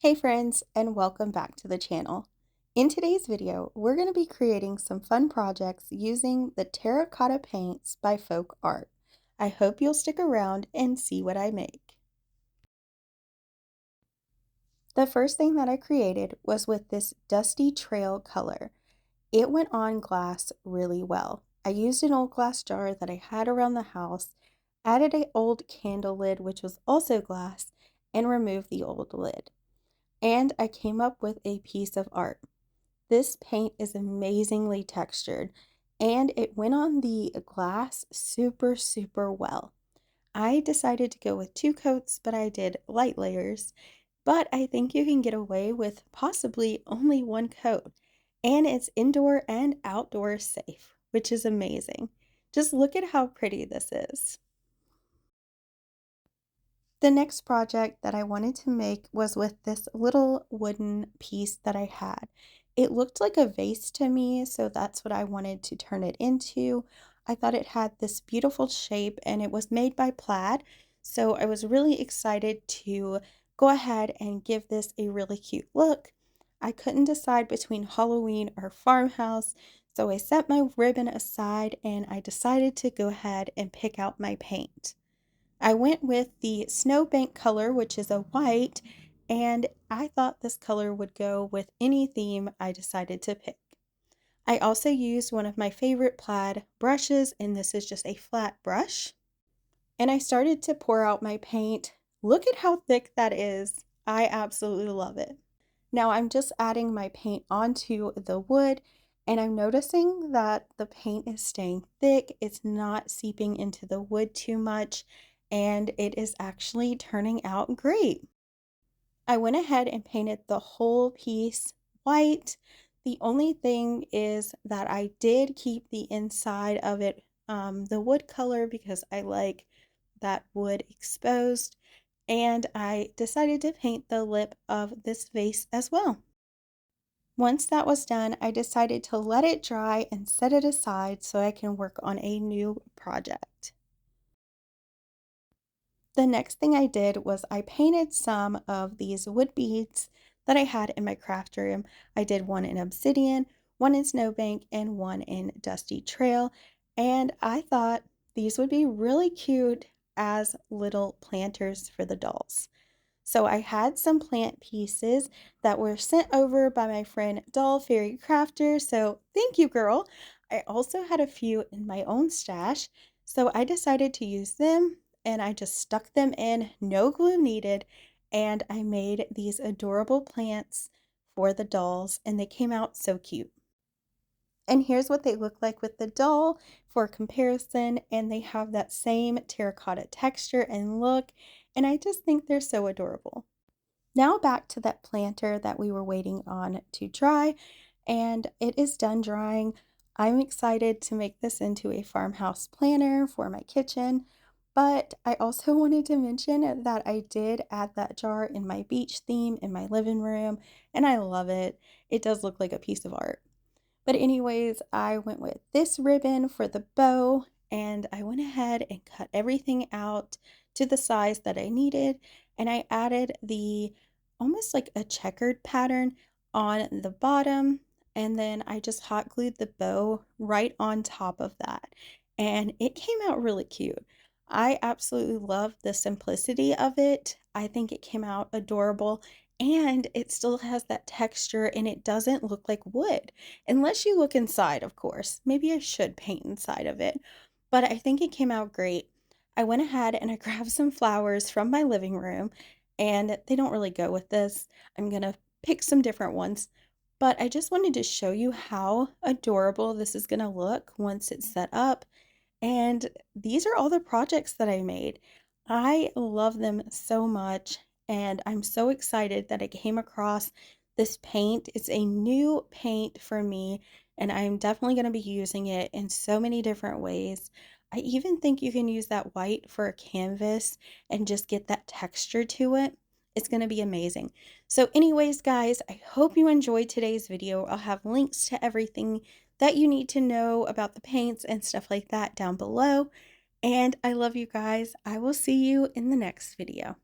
Hey friends, and welcome back to the channel. In today's video, we're going to be creating some fun projects using the terracotta paints by Folkart. I hope you'll stick around and see what I make. The first thing that I created was with this dusty trail color. It went on glass really well. I used an old glass jar that I had around the house, added an old candle lid which was also glass, and removed the old lid. And I came up with a piece of art. This paint is amazingly textured and it went on the glass super well. I decided to go with 2 coats, but I did light layers. But I think you can get away with possibly only 1 coat. And it's indoor and outdoor safe, which is amazing. Just look at how pretty this is. The next project that I wanted to make was with this little wooden piece that I had. It looked like a vase to me, so that's what I wanted to turn it into. I thought it had this beautiful shape and it was made by plaid, so I was really excited to go ahead and give this a really cute look. I couldn't decide between Halloween or farmhouse, so I set my ribbon aside and I decided to go ahead and pick out my paint. I went with the snowbank color, which is a white, and I thought this color would go with any theme I decided to pick. I also used one of my favorite plaid brushes, and this is just a flat brush. And I started to pour out my paint. Look at how thick that is. I absolutely love it. Now I'm just adding my paint onto the wood, and I'm noticing that the paint is staying thick. It's not seeping into the wood too much, and it is actually turning out great. I went ahead and painted the whole piece white. The only thing is that I did keep the inside of it the wood color because I like that wood exposed, and I decided to paint the lip of this vase as well. Once that was done, I decided to let it dry and set it aside so I can work on a new project. The next thing I did was I painted some of these wood beads that I had in my craft room. I did one in obsidian, one in snowbank, and one in dusty trail, and I thought these would be really cute as little planters for the dolls. So I had some plant pieces that were sent over by my friend Doll Fairy Crafter. So thank you, girl. I also had a few in my own stash. So I decided to use them and I just stuck them in, no glue needed. And I made these adorable plants for the dolls and they came out so cute. And here's what they look like with the doll for comparison, and they have that same terracotta texture and look, and I just think they're so adorable. Now back to that planter that we were waiting on to dry, and it is done drying. I'm excited to make this into a farmhouse planter for my kitchen, but I also wanted to mention that I did add that jar in my beach theme in my living room, and I love it. It does look like a piece of art. But anyways, I went with this ribbon for the bow and I went ahead and cut everything out to the size that I needed. And I added the almost like a checkered pattern on the bottom. And then I just hot glued the bow right on top of that. And it came out really cute. I absolutely love the simplicity of it. I think it came out adorable and it still has that texture and it doesn't look like wood. Unless you look inside, of course. Maybe I should paint inside of it, but I think it came out great. I went ahead and I grabbed some flowers from my living room, and they don't really go with this. I'm gonna pick some different ones, but I just wanted to show you how adorable this is gonna look once it's set up. And these are all the projects that I made. I love them so much, and I'm so excited that I came across this paint. It's a new paint for me, and I'm definitely going to be using it in so many different ways. I even think you can use that white for a canvas and just get that texture to it. It's going to be amazing. So anyways, guys, I hope you enjoyed today's video. I'll have links to everything that you need to know about the paints and stuff like that down below. And I love you guys. I will see you in the next video.